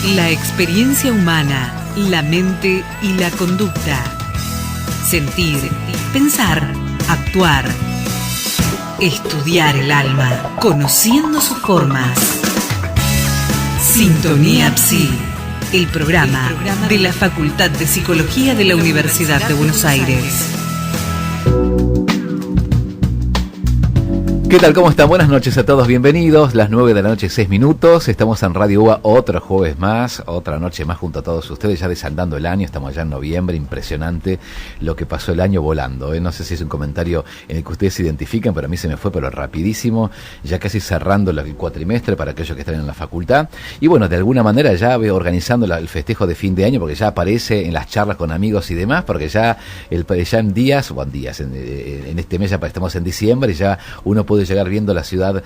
La experiencia humana, la mente y la conducta. Sentir, pensar, actuar. Estudiar el alma, conociendo sus formas. Sintonía Psi, el programa de la Facultad de Psicología de la Universidad de Buenos Aires. ¿Qué tal? ¿Cómo están? Buenas noches a todos, bienvenidos. Las 9 de la noche, 6 minutos. Estamos en Radio UBA otro jueves más, otra noche más junto a todos ustedes, ya desandando el año. Estamos ya en noviembre, impresionante lo que pasó el año volando. No sé si es un comentario en el que ustedes se identifican, pero a mí se me fue, pero rapidísimo. Ya casi cerrando el cuatrimestre para aquellos que están en la facultad. Y bueno, de alguna manera ya veo organizando el festejo de fin de año, porque ya aparece en las charlas con amigos y demás, porque ya en días, en este mes ya estamos en diciembre y ya uno puede llegar viendo la ciudad,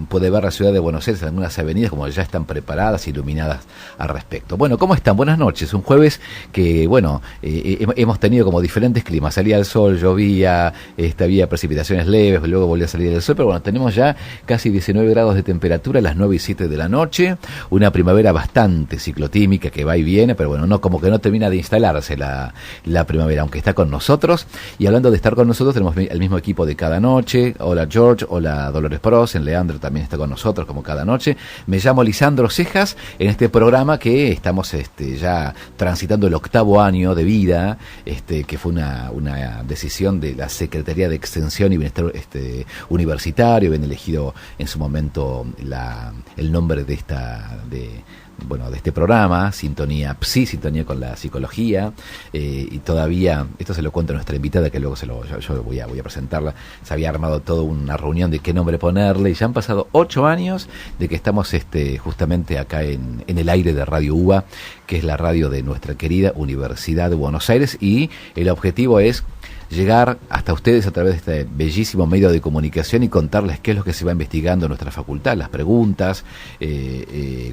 puede ver la ciudad de Buenos Aires en algunas avenidas como ya están preparadas, iluminadas al respecto. Bueno, ¿cómo están? Buenas noches. Un jueves que, bueno, hemos tenido como diferentes climas. Salía el sol, llovía, había precipitaciones leves, luego volvió a salir el sol, pero bueno, tenemos ya casi 19 grados de temperatura a las 9 y 7 de la noche, una primavera bastante ciclotímica que va y viene, pero bueno, no como que no termina de instalarse la primavera, aunque está con nosotros. Y hablando de estar con nosotros, tenemos el mismo equipo de cada noche. Hola George, hola Dolores Prosen, Leandro también está con nosotros como cada noche. Me llamo Lisandro Cejas, en este programa que estamos ya transitando el 8º año de vida, que fue una decisión de la Secretaría de Extensión y Bienestar Universitario. Habían elegido en su momento el nombre de este programa, Sintonía Psi, Sintonía con la Psicología, y todavía, esto se lo cuento a nuestra invitada, que luego yo voy a presentarla. Se había armado toda una reunión de qué nombre ponerle, y ya han pasado 8 años de que estamos justamente acá en el aire de Radio UBA, que es la radio de nuestra querida Universidad de Buenos Aires, y el objetivo es llegar hasta ustedes a través de este bellísimo medio de comunicación y contarles qué es lo que se va investigando en nuestra facultad, las preguntas,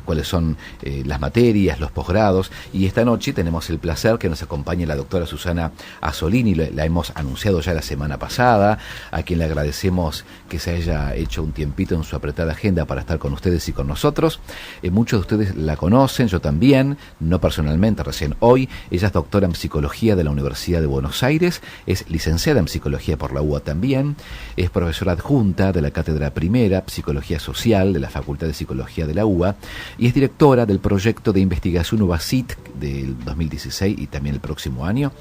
cuáles son las materias, los posgrados. Y esta noche tenemos el placer que nos acompañe la doctora Susana Azzolini, la hemos anunciado ya la semana pasada, a quien le agradecemos que se haya hecho un tiempito en su apretada agenda para estar con ustedes y con nosotros. Muchos de ustedes la conocen, yo también, no personalmente, recién hoy. Ella es doctora en Psicología de la Universidad de Buenos Aires, es licenciada en Psicología por la UBA también, es profesora adjunta de la Cátedra Primera, Psicología Social de la Facultad de Psicología de la UBA, y es directora del proyecto de investigación UBACIT del 2016 y también el próximo año,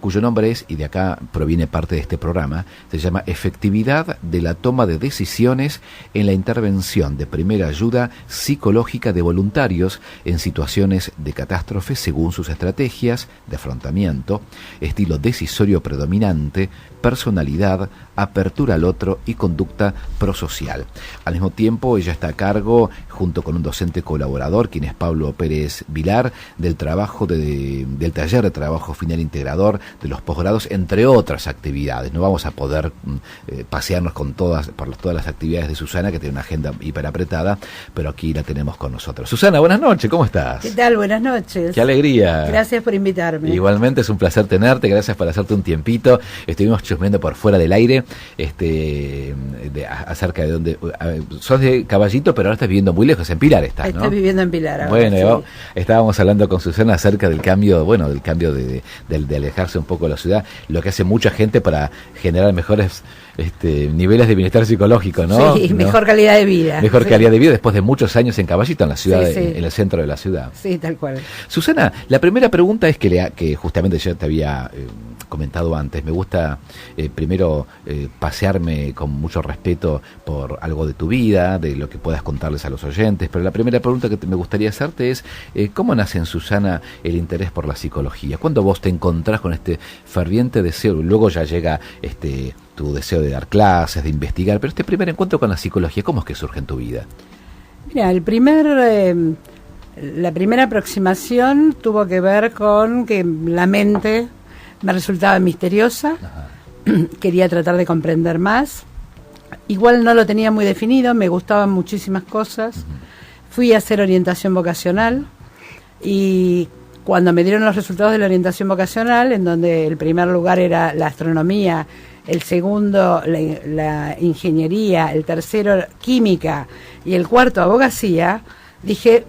cuyo nombre es, y de acá proviene parte de este programa, se llama Efectividad de la toma de decisiones en la intervención de primera ayuda psicológica de voluntarios en situaciones de catástrofe según sus estrategias de afrontamiento, estilo decisorio predominante, personalidad, apertura al otro y conducta prosocial. Al mismo tiempo, ella está a cargo, junto con un docente colaborador, quien es Pablo Pérez Vilar, del taller de trabajo final integrador de los posgrados, entre otras actividades. No vamos a poder pasearnos por todas las actividades de Susana, que tiene una agenda hiper apretada, pero aquí la tenemos con nosotros. Susana, buenas noches, ¿cómo estás? ¿Qué tal? Buenas noches. ¡Qué alegría! Gracias por invitarme. Igualmente, es un placer tenerte, gracias por hacerte un tiempito. Estuvimos chusmeando por fuera del aire acerca de dónde sos de Caballito, pero ahora estás viviendo muy lejos, en Pilar estás, ¿no? Estoy viviendo en Pilar ahora. Bueno, sí. Estábamos hablando con Susana acerca del cambio, de alejarse un poco de la ciudad, lo que hace mucha gente para generar mejores niveles de bienestar psicológico, ¿no? Sí, mejor calidad de vida. Mejor calidad de vida después de muchos años en Caballito, en la ciudad, sí. En el centro de la ciudad. Sí, tal cual. Susana, la primera pregunta es que justamente yo te había comentado antes. Me gusta primero pasearme con mucho respeto por algo de tu vida, de lo que puedas contarles a los oyentes, pero la primera pregunta que me gustaría hacerte es ¿cómo nace en Susana el interés por la psicología? ¿Cuándo vos te encontrás con este ferviente deseo? Luego ya llega tu deseo de dar clases, de investigar, pero este primer encuentro con la psicología, ¿cómo es que surge en tu vida? Mira, la primera aproximación tuvo que ver con que la mente me resultaba misteriosa. Ajá. Quería tratar de comprender más. Igual no lo tenía muy definido, me gustaban muchísimas cosas. Uh-huh. Fui a hacer orientación vocacional y cuando me dieron los resultados de la orientación vocacional, en donde el primer lugar era la astronomía, el segundo la ingeniería, el tercero química y el cuarto abogacía, dije,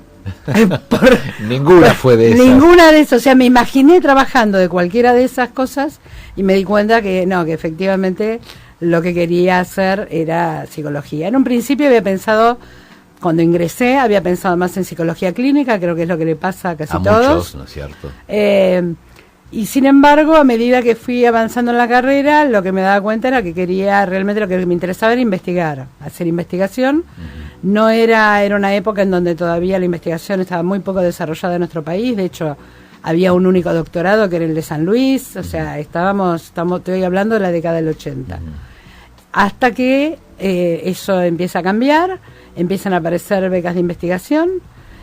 Ninguna fue de esas. Ninguna de esas, o sea, me imaginé trabajando de cualquiera de esas cosas y me di cuenta que no, que efectivamente lo que quería hacer era psicología. En un principio había pensado, cuando ingresé, había pensado más en psicología clínica, creo que es lo que le pasa a casi todos. Muchos, ¿no es cierto? Y sin embargo, a medida que fui avanzando en la carrera, lo que me daba cuenta era que quería, realmente lo que me interesaba era investigar, hacer investigación. No era una época en donde todavía la investigación estaba muy poco desarrollada en nuestro país. De hecho, había un único doctorado que era el de San Luis. O sea, estoy hablando de la década del 80. Hasta que eso empieza a cambiar, empiezan a aparecer becas de investigación.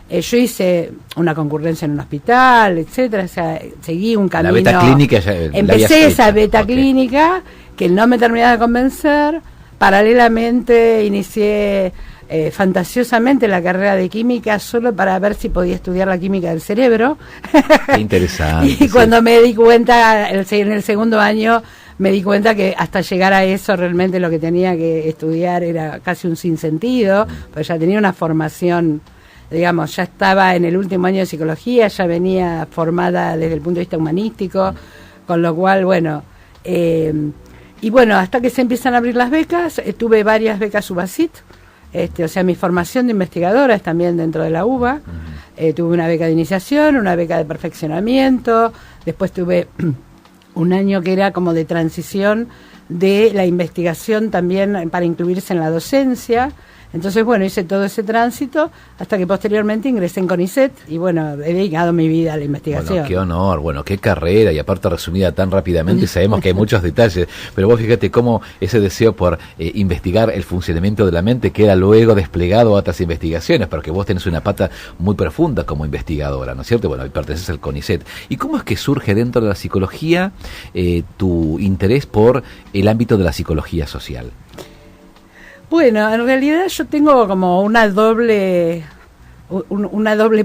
Yo hice una concurrencia en un hospital, etcétera, o sea, seguí un camino. La beta clínica ya empecé esa beta clínica que no me terminaba de convencer. Paralelamente inicié fantasiosamente la carrera de química solo para ver si podía estudiar la química del cerebro. Qué interesante. Y cuando me di cuenta, en el segundo año, me di cuenta que hasta llegar a eso realmente lo que tenía que estudiar era casi un sinsentido, pues ya tenía una formación, digamos, ya estaba en el último año de psicología, ya venía formada desde el punto de vista humanístico, con lo cual, bueno, y bueno, hasta que se empiezan a abrir las becas, tuve varias becas UBASIT, o sea, mi formación de investigadora es también dentro de la UBA, tuve una beca de iniciación, una beca de perfeccionamiento, después tuve un año que era como de transición de la investigación también para incluirse en la docencia. Entonces, bueno, hice todo ese tránsito hasta que posteriormente ingresé en CONICET y, bueno, he dedicado mi vida a la investigación. Bueno, qué honor, bueno, qué carrera, y aparte resumida tan rápidamente, sabemos que hay muchos detalles, pero vos fíjate cómo ese deseo por investigar el funcionamiento de la mente queda luego desplegado a otras investigaciones, porque vos tenés una pata muy profunda como investigadora, ¿no es cierto? Bueno, y perteneces al CONICET. ¿Y cómo es que surge dentro de la psicología tu interés por el ámbito de la psicología social? Bueno, en realidad yo tengo como una doble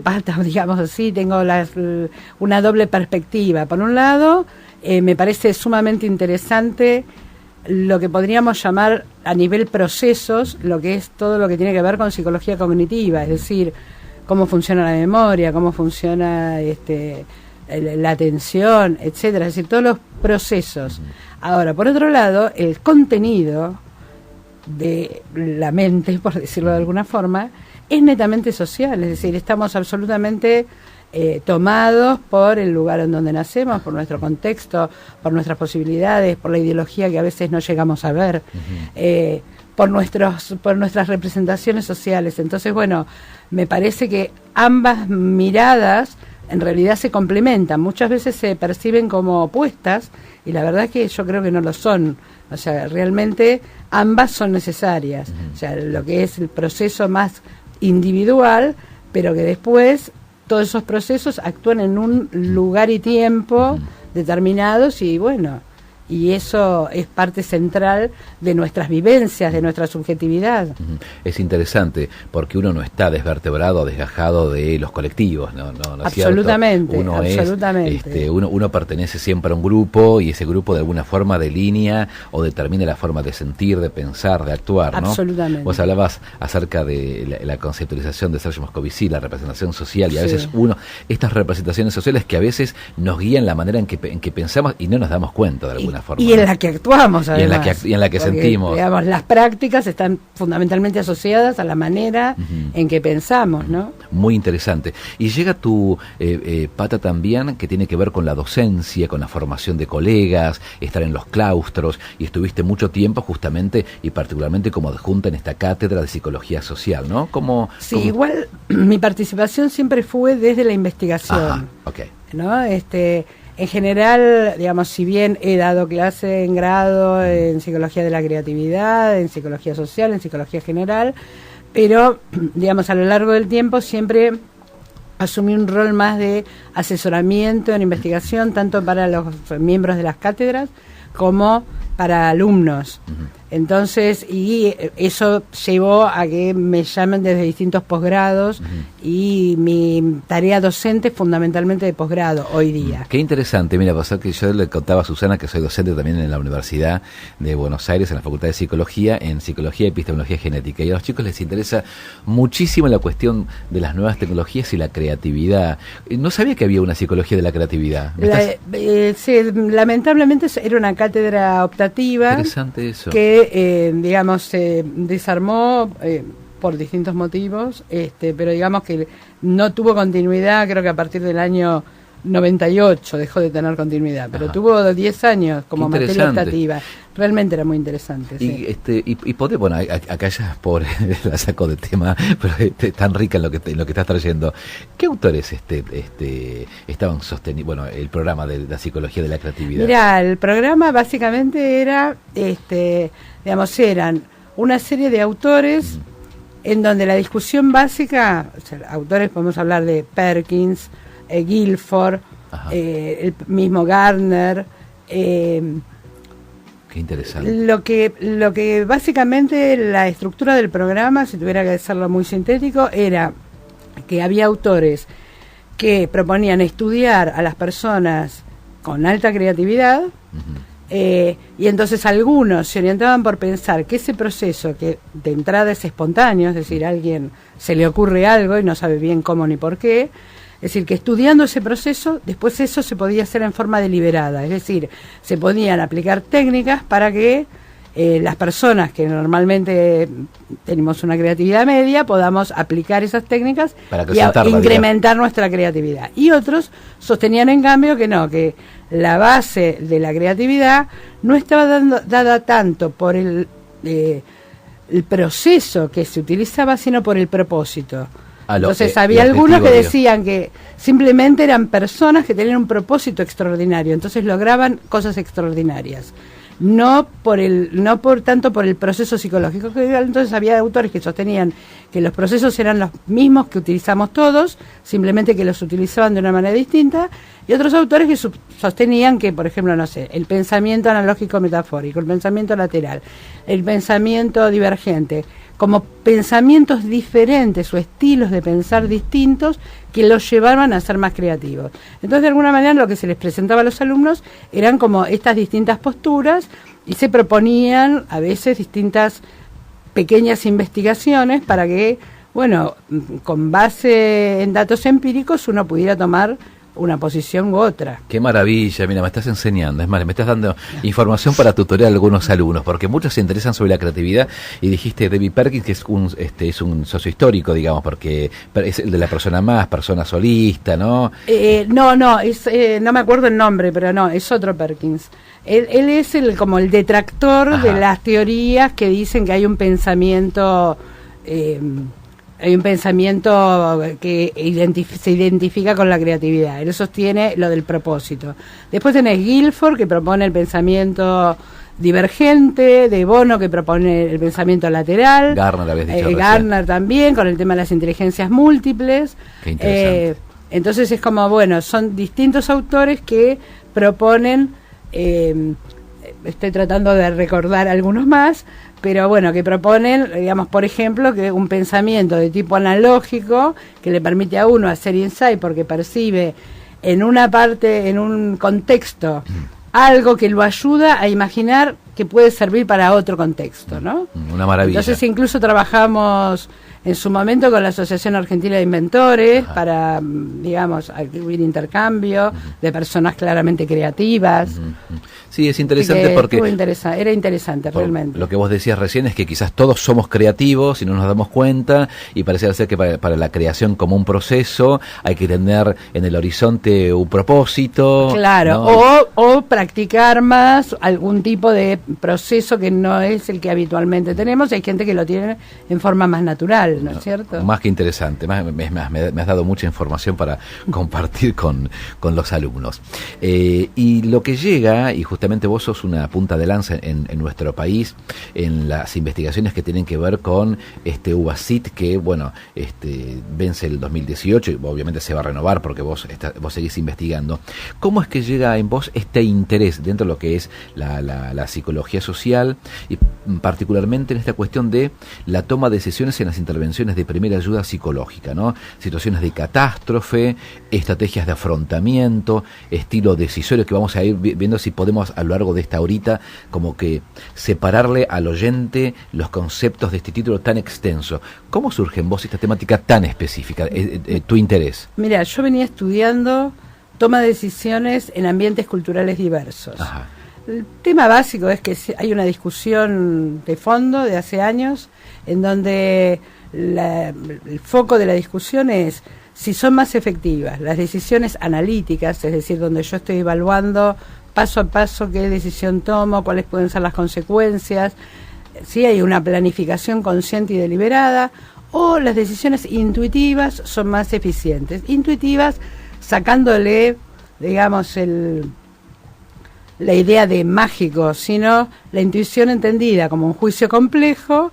pata, digamos así, tengo una doble perspectiva. Por un lado, me parece sumamente interesante lo que podríamos llamar a nivel procesos, lo que es todo lo que tiene que ver con psicología cognitiva, es decir, cómo funciona la memoria, cómo funciona la atención, etcétera, es decir, todos los procesos. Ahora, por otro lado, el contenido de la mente, por decirlo de alguna forma, es netamente social, es decir, estamos absolutamente tomados por el lugar en donde nacemos, por nuestro contexto, por nuestras posibilidades, por la ideología que a veces no llegamos a ver, por nuestras representaciones sociales. Entonces, bueno, me parece que ambas miradas en realidad se complementan, muchas veces se perciben como opuestas y la verdad es que yo creo que no lo son. O sea, realmente ambas son necesarias. O sea, lo que es el proceso más individual, pero que después todos esos procesos actúan en un lugar y tiempo determinados y bueno, y eso es parte central de nuestras vivencias, de nuestra subjetividad. Es interesante, porque uno no está desvertebrado, desgajado de los colectivos, ¿no? Absolutamente, uno absolutamente. Uno pertenece siempre a un grupo y ese grupo de alguna forma delinea o determina la forma de sentir, de pensar, de actuar, ¿no? Absolutamente. Vos hablabas acerca de la conceptualización de Sergio Moscovici, la representación social, y a veces estas representaciones sociales que a veces nos guían la manera en que pensamos y no nos damos cuenta de alguna forma. Y en la que actuamos, además. Y en la que porque, sentimos. Digamos, las prácticas están fundamentalmente asociadas a la manera en que pensamos, ¿no? Muy interesante. Y llega tu pata también, que tiene que ver con la docencia, con la formación de colegas, estar en los claustros, y estuviste mucho tiempo justamente y particularmente como adjunta en esta cátedra de psicología social, ¿no? Igual mi participación siempre fue desde la investigación. Ajá, okay. ¿No? En general, digamos, si bien he dado clase en grado en psicología de la creatividad, en psicología social, en psicología general, pero, digamos, a lo largo del tiempo siempre asumí un rol más de asesoramiento en investigación, tanto para los miembros de las cátedras como para alumnos. Entonces, y eso llevó a que me llamen desde distintos posgrados y mi tarea docente es fundamentalmente de posgrado hoy día. Qué interesante, mira, pasó que yo le contaba a Susana que soy docente también en la Universidad de Buenos Aires, en la Facultad de Psicología, en Psicología y Epistemología Genética, y a los chicos les interesa muchísimo la cuestión de las nuevas tecnologías y la creatividad. No sabía que había una psicología de la creatividad. Sí, lamentablemente era una cátedra optativa. Interesante eso. Que digamos se desarmó por distintos motivos, pero digamos que no tuvo continuidad. Creo que a partir del año 98 dejó de tener continuidad, pero tuvo 10 años como materia optativa. Realmente era muy interesante. Y, sí. Y podés, bueno, acá ya pobre, la saco de tema, pero tan rica en lo que estás trayendo. ¿Qué autores estaban sosteniendo, bueno, el programa de la psicología de la creatividad? Mira, el programa básicamente era, digamos, eran una serie de autores en donde la discusión básica, o sea, autores podemos hablar de Perkins, Guilford, el mismo Gardner. Qué interesante. Lo que básicamente la estructura del programa, si tuviera que hacerlo muy sintético, era que había autores que proponían estudiar a las personas con alta creatividad, y entonces algunos se orientaban por pensar que ese proceso, que de entrada es espontáneo, es decir, a alguien se le ocurre algo y no sabe bien cómo ni por qué, es decir, que estudiando ese proceso, después eso se podía hacer en forma deliberada, es decir, se podían aplicar técnicas para que las personas que normalmente tenemos una creatividad media podamos aplicar esas técnicas y incrementar nuestra creatividad. Y otros sostenían en cambio que no, que la base de la creatividad no estaba dada tanto por el proceso que se utilizaba, sino por el propósito. Entonces había algunos que decían que simplemente eran personas que tenían un propósito extraordinario, entonces lograban cosas extraordinarias, no tanto por el proceso psicológico. Entonces había autores que sostenían que los procesos eran los mismos que utilizamos todos, simplemente que los utilizaban de una manera distinta, y otros autores que sostenían que, por ejemplo, no sé, el pensamiento analógico metafórico, el pensamiento lateral, el pensamiento divergente, como pensamientos diferentes o estilos de pensar distintos que los llevaban a ser más creativos. Entonces, de alguna manera, lo que se les presentaba a los alumnos eran como estas distintas posturas y se proponían a veces distintas pequeñas investigaciones para que, bueno, con base en datos empíricos uno pudiera tomar una posición u otra. Qué maravilla, mira, me estás enseñando, es más, me estás dando información para tutorear a algunos alumnos, porque muchos se interesan sobre la creatividad, y dijiste David Perkins, que es un socio histórico, digamos, porque es el de la persona solista, ¿no? No me acuerdo el nombre, pero no, es otro Perkins. Él es como el detractor de las teorías que dicen que hay un pensamiento... hay un pensamiento que se identifica con la creatividad. Él sostiene lo del propósito. Después tenés Guilford, que propone el pensamiento divergente, de Bono, que propone el pensamiento lateral. Gardner, habías dicho Gardner también, con el tema de las inteligencias múltiples. Qué interesante. Entonces es como, bueno, son distintos autores que proponen, estoy tratando de recordar algunos más, pero bueno, que proponen, digamos, por ejemplo, que un pensamiento de tipo analógico que le permite a uno hacer insight porque percibe en una parte, en un contexto, algo que lo ayuda a imaginar que puede servir para otro contexto, ¿no? Una maravilla. Entonces incluso trabajamos en su momento con la Asociación Argentina de Inventores para, digamos, atribuir intercambio de personas claramente creativas. Sí, es interesante porque... Era interesante realmente. Lo que vos decías recién es que quizás todos somos creativos y no nos damos cuenta, y parece ser que para la creación como un proceso hay que tener en el horizonte un propósito. Claro, ¿no? o practicar más algún tipo de proceso que no es el que habitualmente tenemos. Hay gente que lo tiene en forma más natural, ¿no es cierto? Más que interesante, me has dado mucha información para compartir con los alumnos. Y lo que llega, y justamente justamente vos sos una punta de lanza en nuestro país, en las investigaciones que tienen que ver con UBACIT, que bueno, vence el 2018 y obviamente se va a renovar porque vos seguís investigando. ¿Cómo es que llega en vos este interés dentro de lo que es la psicología social y particularmente en esta cuestión de la toma de decisiones en las intervenciones de primera ayuda psicológica, ¿no? Situaciones de catástrofe, estrategias de afrontamiento, estilo decisorio, que vamos a ir viendo si podemos a lo largo de esta horita como que separarle al oyente los conceptos de este título tan extenso. ¿Cómo surge en vos esta temática tan específica, tu interés? Mira, yo venía estudiando toma de decisiones en ambientes culturales diversos. Ajá. El tema básico es que hay una discusión de fondo de hace años en donde el foco de la discusión es si son más efectivas las decisiones analíticas, es decir, donde yo estoy evaluando paso a paso qué decisión tomo, cuáles pueden ser las consecuencias, si hay una planificación consciente y deliberada, o las decisiones intuitivas son más eficientes. Intuitivas sacándole, digamos, la idea de mágico, sino la intuición entendida como un juicio complejo,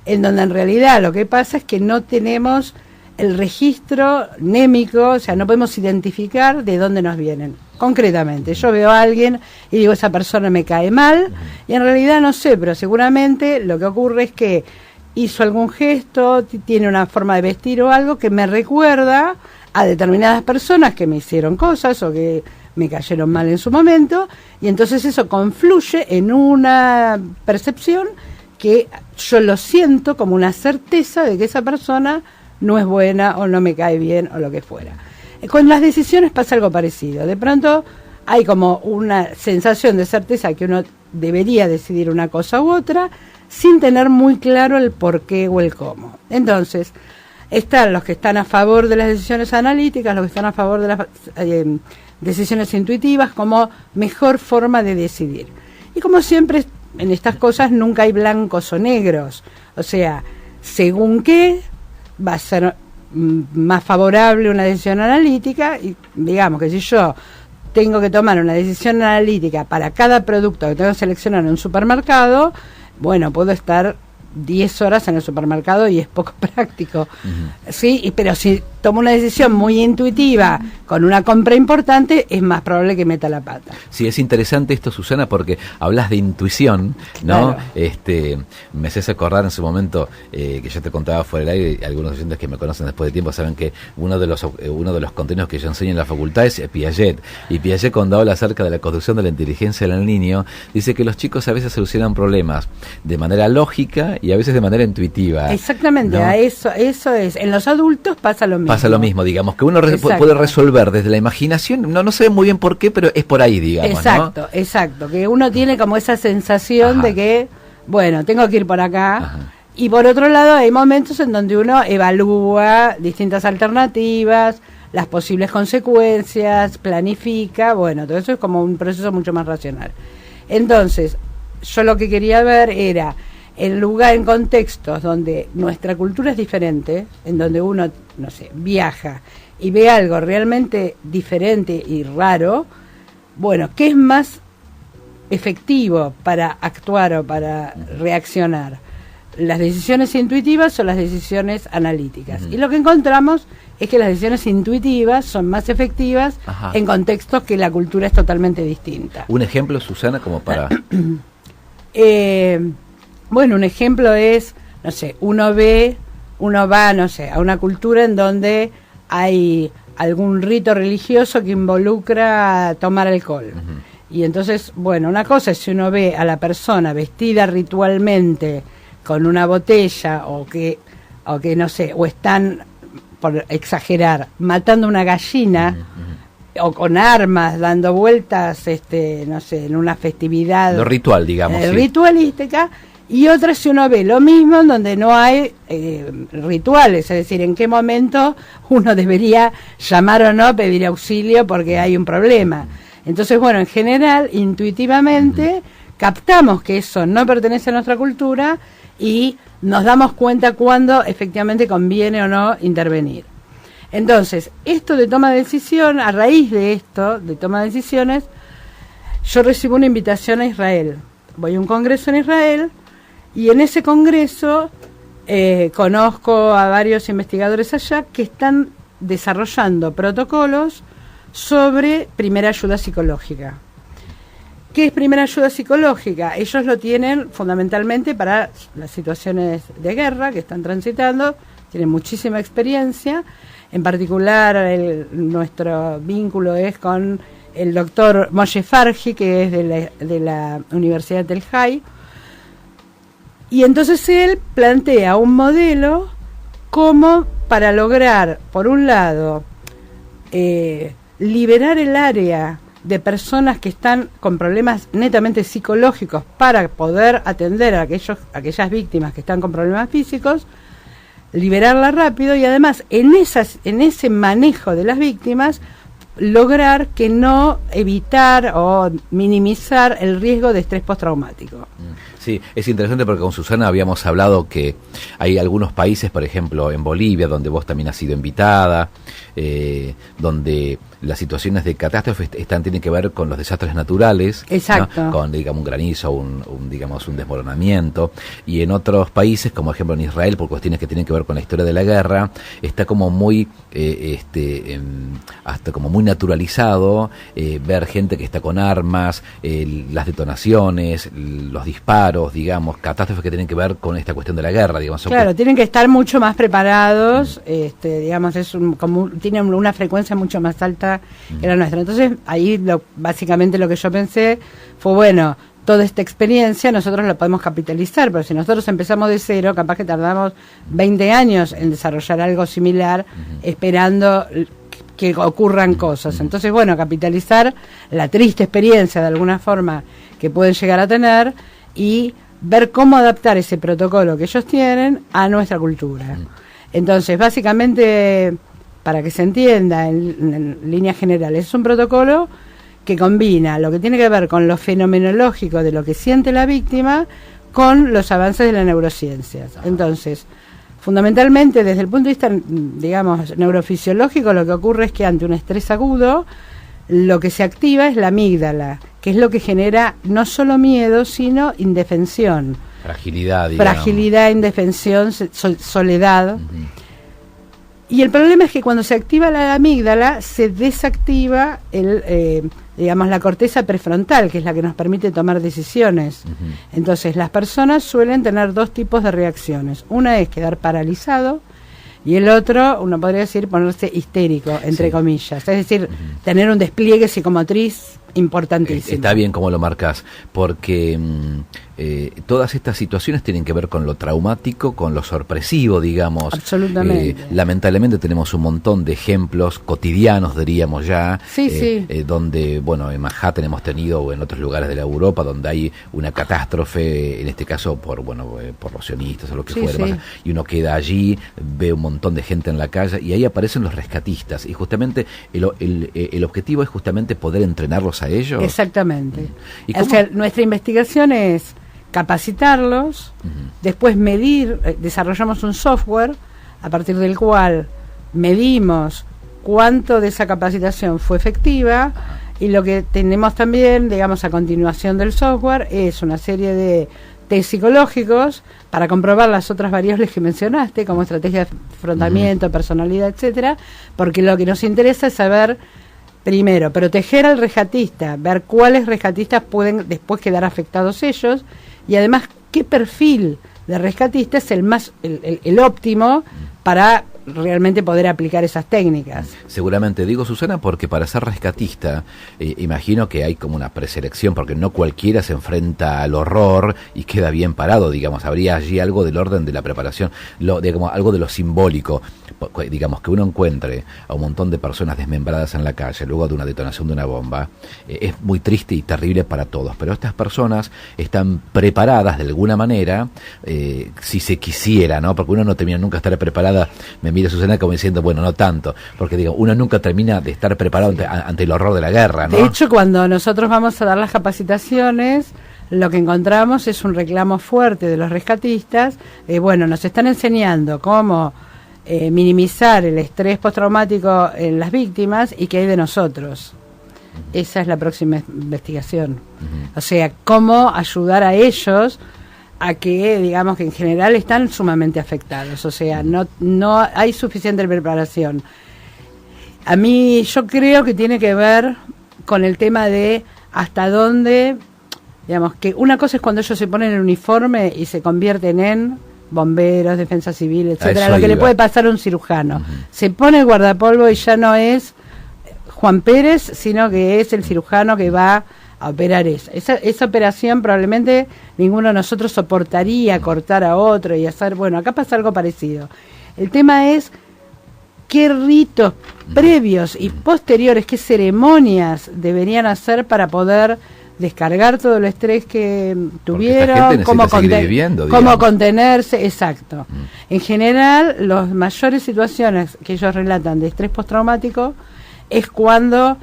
en donde en realidad lo que pasa es que no tenemos el registro némico, o sea, no podemos identificar de dónde nos vienen. Concretamente, yo veo a alguien y digo, esa persona me cae mal, y en realidad no sé, pero seguramente lo que ocurre es que hizo algún gesto, tiene una forma de vestir o algo que me recuerda a determinadas personas que me hicieron cosas o que me cayeron mal en su momento, y entonces eso confluye en una percepción que yo lo siento como una certeza de que esa persona no es buena o no me cae bien o lo que fuera. Con las decisiones pasa algo parecido. De pronto hay como una sensación de certeza que uno debería decidir una cosa u otra sin tener muy claro el por qué o el cómo. Entonces, están los que están a favor de las decisiones analíticas, los que están a favor de las decisiones intuitivas como mejor forma de decidir. Y como siempre, en estas cosas nunca hay blancos o negros. O sea, según qué va a ser más favorable una decisión analítica, y digamos que si yo tengo que tomar una decisión analítica para cada producto que tengo que seleccionar en un supermercado, bueno, puedo estar 10 horas en el supermercado y es poco práctico. Sí, pero si tomo una decisión muy intuitiva con una compra importante, es más probable que meta la pata. Sí, es interesante esto, Susana, porque hablas de intuición, ¿no? Claro. Me haces acordar en su momento que yo te contaba fuera del aire, y algunos oyentes que me conocen después de tiempo saben que uno de los contenidos que yo enseño en la facultad es Piaget, y Piaget, cuando habla acerca de la construcción de la inteligencia del niño, dice que los chicos a veces solucionan problemas de manera lógica y a veces de manera intuitiva. Exactamente, ¿no? Eso es. En los adultos pasa lo mismo. Pasa lo mismo, digamos, que uno puede resolver desde la imaginación, no sé muy bien por qué, pero es por ahí, digamos. Exacto, ¿no? Exacto, que uno tiene como esa sensación de que, bueno, tengo que ir por acá. Ajá. Y por otro lado hay momentos en donde uno evalúa distintas alternativas, las posibles consecuencias, planifica, bueno, todo eso es como un proceso mucho más racional. Entonces, yo lo que quería ver era en contextos donde nuestra cultura es diferente, en donde uno, no sé, viaja y ve algo realmente diferente y raro, bueno, ¿qué es más efectivo para actuar o para reaccionar? ¿Las decisiones intuitivas o las decisiones analíticas? Y lo que encontramos es que las decisiones intuitivas son más efectivas en contextos que la cultura es totalmente distinta. Un ejemplo, Susana, como para... Bueno, un ejemplo es, no sé, uno va, no sé, a una cultura en donde hay algún rito religioso que involucra tomar alcohol. Y entonces, bueno, una cosa es si uno ve a la persona vestida ritualmente con una botella o que no sé, o están, por exagerar, matando una gallina o con armas, dando vueltas, no sé, en una festividad. Lo ritual, digamos. Ritualística. Y otra si uno ve lo mismo en donde no hay rituales, es decir, en qué momento uno debería llamar o no, pedir auxilio porque hay un problema. Entonces, bueno, en general, intuitivamente, captamos que eso no pertenece a nuestra cultura y nos damos cuenta cuando efectivamente conviene o no intervenir. Entonces, esto de toma de decisión, a raíz de esto, de toma de decisiones, yo recibo una invitación a Israel. Voy a un congreso en Israel y en ese congreso conozco a varios investigadores allá que están desarrollando protocolos sobre primera ayuda psicológica. ¿Qué es primera ayuda psicológica? Ellos lo tienen fundamentalmente para las situaciones de guerra que están transitando, tienen muchísima experiencia, en particular nuestro vínculo es con el doctor Moshe Farji, que es de la Universidad del Jai, y entonces él plantea un modelo como para lograr, por un lado, liberar el área de personas que están con problemas netamente psicológicos para poder atender a aquellas víctimas que están con problemas físicos, liberarla rápido y además en ese manejo de las víctimas lograr que no evitar o minimizar el riesgo de estrés postraumático. Sí, es interesante porque con Susana habíamos hablado que hay algunos países, por ejemplo en Bolivia, donde vos también has sido invitada, donde las situaciones de catástrofe tienen que ver con los desastres naturales. Exacto. ¿No? Con, digamos, un granizo, un desmoronamiento. Y en otros países, como ejemplo en Israel, por cuestiones que tienen que ver con la historia de la guerra, está como muy, hasta como muy naturalizado ver gente que está con armas, las detonaciones, los disparos, digamos, catástrofes que tienen que ver con esta cuestión de la guerra, digamos. Claro, tienen que estar mucho más preparados, digamos, tienen una frecuencia mucho más alta que la nuestra. Entonces, ahí básicamente lo que yo pensé fue, bueno, toda esta experiencia nosotros la podemos capitalizar, pero si nosotros empezamos de cero, capaz que tardamos 20 años en desarrollar algo similar, esperando que ocurran cosas. Entonces, bueno, capitalizar la triste experiencia de alguna forma que pueden llegar a tener y ver cómo adaptar ese protocolo que ellos tienen a nuestra cultura. Entonces, básicamente, para que se entienda en líneas generales, es un protocolo que combina lo que tiene que ver con lo fenomenológico de lo que siente la víctima con los avances de las neurociencias. Entonces, fundamentalmente, desde el punto de vista, digamos, neurofisiológico, lo que ocurre es que ante un estrés agudo, lo que se activa es la amígdala, que es lo que genera no solo miedo, sino indefensión. Fragilidad, digamos. Fragilidad, indefensión, soledad. Y el problema es que cuando se activa la amígdala, se desactiva digamos, la corteza prefrontal, que es la que nos permite tomar decisiones. Entonces, las personas suelen tener dos tipos de reacciones. Una es quedar paralizado y el otro, uno podría decir, ponerse histérico, entre comillas. Es decir, tener un despliegue psicomotriz importantísimo. Está bien como lo marcas, porque todas estas situaciones tienen que ver con lo traumático, con lo sorpresivo, digamos. Absolutamente. Lamentablemente tenemos un montón de ejemplos cotidianos, diríamos ya, donde, bueno, en Manhattan hemos tenido, o en otros lugares de la Europa, donde hay una catástrofe, en este caso por los sionistas o lo que fuera, y uno queda allí, ve un montón de gente en la calle, y ahí aparecen los rescatistas, y justamente el objetivo es justamente poder entrenarlos a ellos. Exactamente. O sea, nuestra investigación es capacitarlos, después medir, desarrollamos un software a partir del cual medimos cuánto de esa capacitación fue efectiva, y lo que tenemos también, digamos, a continuación del software es una serie de test psicológicos para comprobar las otras variables que mencionaste, como estrategia de afrontamiento, personalidad, etcétera, porque lo que nos interesa es saber, primero, proteger al rescatista, ver cuáles rescatistas pueden después quedar afectados ellos, y además qué perfil de rescatista es el óptimo para realmente poder aplicar esas técnicas. Seguramente, digo, Susana, porque para ser rescatista imagino que hay como una preselección, porque no cualquiera se enfrenta al horror y queda bien parado, digamos. Habría allí algo del orden de la preparación, digamos, algo de lo simbólico, digamos, que uno encuentre a un montón de personas desmembradas en la calle luego de una detonación de una bomba, es muy triste y terrible para todos, pero estas personas están preparadas de alguna manera, si se quisiera, ¿no? Porque uno no termina nunca de estar preparada. Me mira Susana como diciendo, bueno, no tanto, porque digo, uno nunca termina de estar preparado ante el horror de la guerra, ¿no? De hecho, cuando nosotros vamos a dar las capacitaciones, lo que encontramos es un reclamo fuerte de los rescatistas. Bueno, nos están enseñando cómo minimizar el estrés postraumático en las víctimas, y qué hay de nosotros. esa es la próxima investigación. O sea, cómo ayudar a ellos a que, digamos, que en general están sumamente afectados. O sea, no hay suficiente preparación. A mí, yo creo que tiene que ver con el tema de hasta dónde, digamos, que una cosa es cuando ellos se ponen el uniforme y se convierten en bomberos, defensa civil, etcétera, lo que le puede pasar a un cirujano. Se pone el guardapolvo y ya no es Juan Pérez, sino que es el cirujano que va a operar esa operación. Probablemente ninguno de nosotros soportaría cortar a otro y hacer, bueno, acá pasa algo parecido. El tema es qué ritos previos y posteriores, qué ceremonias deberían hacer para poder descargar todo el estrés que tuvieron, cómo contenerse, exacto. En general, las mayores situaciones que ellos relatan de estrés postraumático es cuando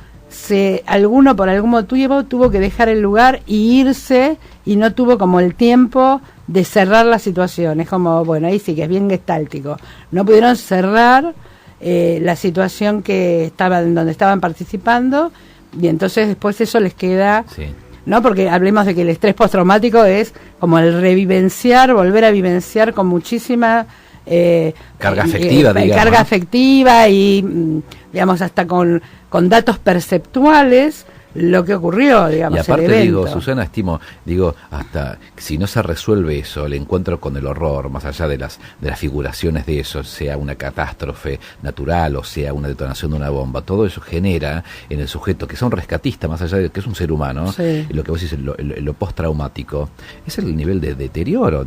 alguno por algún motivo tuvo que dejar el lugar y irse y no tuvo como el tiempo de cerrar la situación. Es como, bueno, ahí sí que es bien gestáltico. No pudieron cerrar la situación donde estaban participando, y entonces después eso les queda... Sí. ¿No? Porque hablemos de que el estrés postraumático es como el revivenciar, volver a vivenciar con muchísima carga afectiva, digamos. Carga afectiva y, digamos, hasta con datos perceptuales lo que ocurrió, digamos. Y aparte, digo, Susana, hasta si no se resuelve eso, el encuentro con el horror, más allá de las figuraciones de eso, sea una catástrofe natural o sea una detonación de una bomba, todo eso genera en el sujeto, que es un rescatista, más allá de que es un ser humano, lo que vos dices, lo postraumático, es el nivel de deterioro,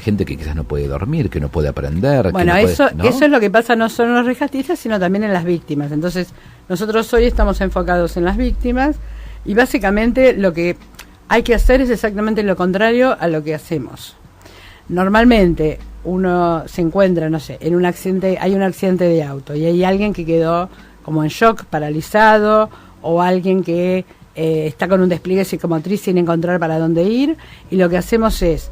gente que quizás no puede dormir, que no puede aprender. Bueno, que no eso puede, es lo que pasa no solo en los rescatistas, sino también en las víctimas. Entonces, nosotros hoy estamos enfocados en las víctimas y básicamente lo que hay que hacer es exactamente lo contrario a lo que hacemos. Normalmente uno se encuentra, no sé, en un accidente, hay un accidente de auto y hay alguien que quedó como en shock, paralizado, o alguien que está con un despliegue psicomotriz sin encontrar para dónde ir, y lo que hacemos es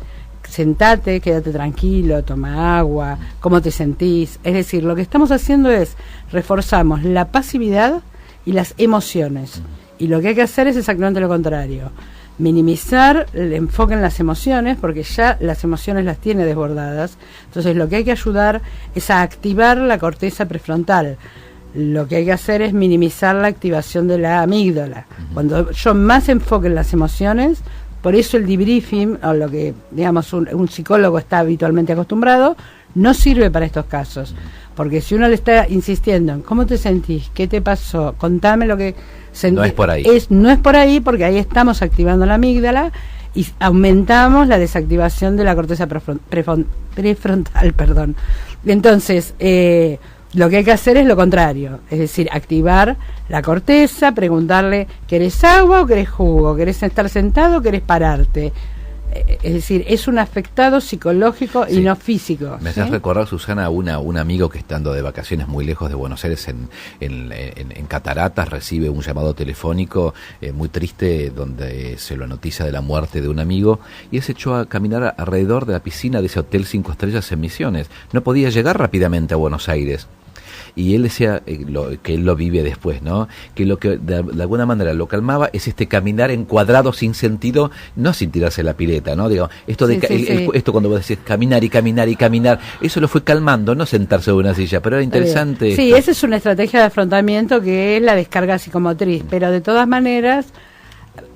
sentate, quédate tranquilo, toma agua, cómo te sentís. Es decir, lo que estamos haciendo es reforzamos la pasividad y las emociones. Y lo que hay que hacer es exactamente lo contrario. Minimizar el enfoque en las emociones, porque ya las emociones las tiene desbordadas. Entonces lo que hay que ayudar es a activar la corteza prefrontal. Lo que hay que hacer es minimizar la activación de la amígdala. Cuando yo más enfoque en las emociones, por eso el debriefing, o lo que, digamos, un psicólogo está habitualmente acostumbrado, no sirve para estos casos. Porque si uno le está insistiendo en cómo te sentís, qué te pasó, contame lo que sentís. No es por ahí. No es por ahí, porque ahí estamos activando la amígdala y aumentamos la desactivación de la corteza prefrontal. Entonces, lo que hay que hacer es lo contrario, es decir, activar la corteza, preguntarle, ¿querés agua o querés jugo? ¿Querés estar sentado o querés pararte? Es decir, es un afectado psicológico y no físico. Me haces recordar, Susana, a un amigo que estando de vacaciones muy lejos de Buenos Aires, en Cataratas, recibe un llamado telefónico muy triste donde se lo noticia de la muerte de un amigo, y él se echó a caminar alrededor de la piscina de ese hotel 5 estrellas en Misiones. No podía llegar rápidamente a Buenos Aires. Y él decía que él lo vive después, ¿no? Que lo que de alguna manera lo calmaba es caminar encuadrado sin sentido, no sin tirarse la pileta, ¿no? Esto cuando vos decís caminar y caminar y caminar, eso lo fue calmando, no sentarse sobre una silla, pero era interesante. Sí, esa es una estrategia de afrontamiento que es la descarga psicomotriz, pero de todas maneras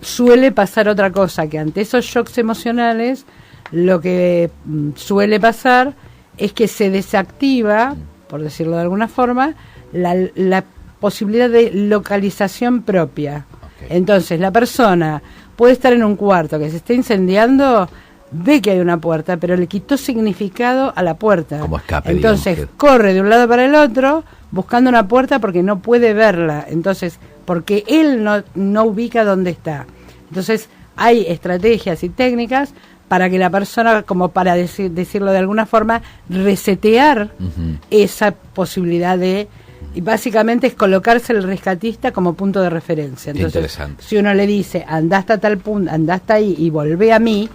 suele pasar otra cosa, que ante esos shocks emocionales lo que suele pasar es que se desactiva, por decirlo de alguna forma, la posibilidad de localización propia. Entonces, la persona puede estar en un cuarto que se está incendiando, ve que hay una puerta, pero le quitó significado a la puerta. Como escape, entonces, digamos, corre de un lado para el otro buscando una puerta porque no puede verla. Entonces, porque él no ubica dónde está. Entonces, hay estrategias y técnicas para que la persona, como para decirlo de alguna forma, resetear esa posibilidad y básicamente es colocarse el rescatista como punto de referencia. Entonces, si uno le dice, andá hasta tal punto, andá hasta ahí y volvé a mí,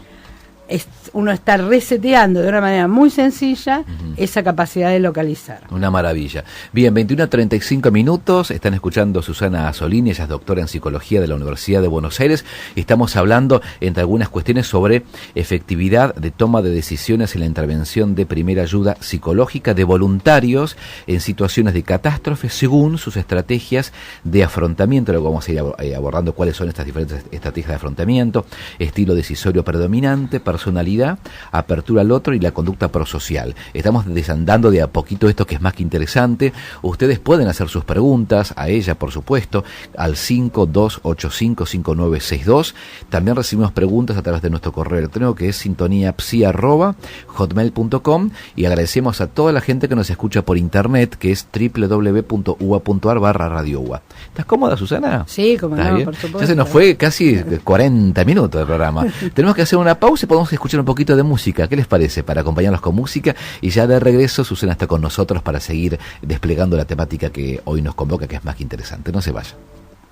uno está reseteando de una manera muy sencilla esa capacidad de localizar. Una maravilla. Bien, 21:35 minutos. Están escuchando Susana Azzolini, ella es doctora en psicología de la Universidad de Buenos Aires. Estamos hablando, entre algunas cuestiones, sobre efectividad de toma de decisiones en la intervención de primera ayuda psicológica de voluntarios en situaciones de catástrofe según sus estrategias de afrontamiento. Luego vamos a ir abordando cuáles son estas diferentes estrategias de afrontamiento: estilo decisorio predominante, personalidad, apertura al otro y la conducta prosocial. Estamos desandando de a poquito esto, que es más que interesante. Ustedes pueden hacer sus preguntas a ella, por supuesto, al 52855962. También recibimos preguntas a través de nuestro correo electrónico, que es sintoniapsi@hotmail.com, y agradecemos a toda la gente que nos escucha por internet, que es www.ua.ar/Radio UA. ¿Estás cómoda, Susana? Sí, como no, bien? por supuesto. Ya se nos fue casi 40 minutos de programa. Tenemos que hacer una pausa y podemos escuchar un poquito de música. ¿Qué les parece? Para acompañarnos con música, y ya de regreso Susana está con nosotros para seguir desplegando la temática que hoy nos convoca, que es más que interesante. No se vaya.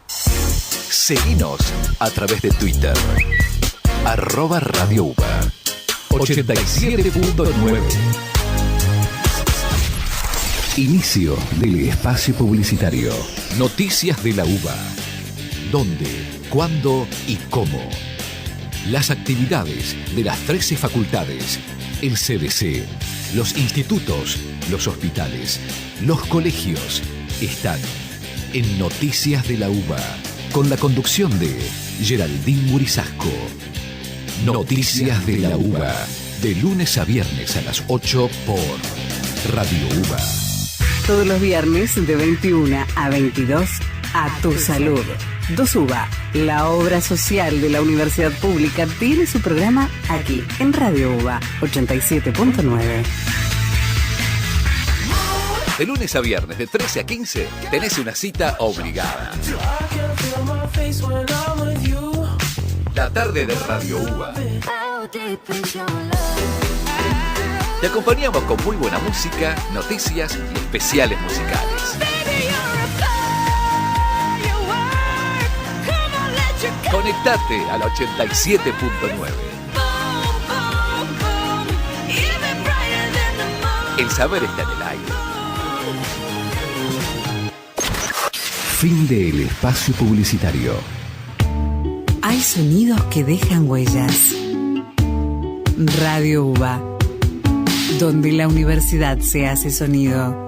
Seguinos a través de Twitter, @Radio UBA 87.9. Inicio del espacio publicitario. Noticias de la UBA. ¿Dónde, cuándo y cómo? Las actividades de las 13 facultades, el CDC, los institutos, los hospitales, los colegios están en Noticias de la UBA, con la conducción de Geraldine Murisasco. Noticias de la UBA, de lunes a viernes a las 8 por Radio UBA. Todos los viernes de 21 a 22, A Tu Salud. 2UBA, la obra social de la Universidad Pública, tiene su programa aquí, en Radio UBA 87.9. De lunes a viernes, de 13 a 15, tenés una cita obligada. La tarde de Radio UBA. Te acompañamos con muy buena música, noticias y especiales musicales. Conectate a la 87.9. El saber está en el aire. Fin del espacio publicitario. Hay sonidos que dejan huellas. Radio UBA, donde la universidad se hace sonido.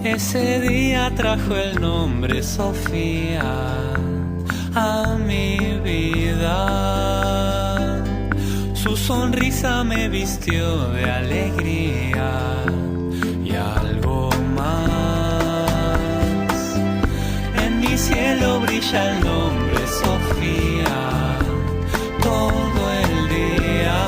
Ese día trajo el nombre Sofía a mi vida. Su sonrisa me vistió de alegría y algo más. En mi cielo brilla el nombre Sofía todo el día.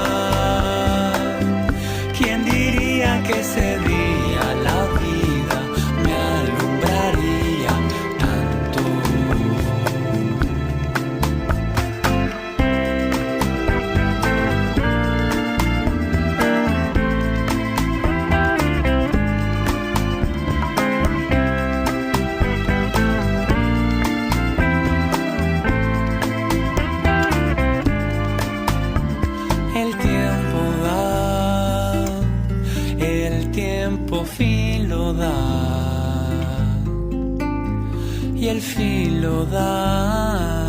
filo da, y el filo da,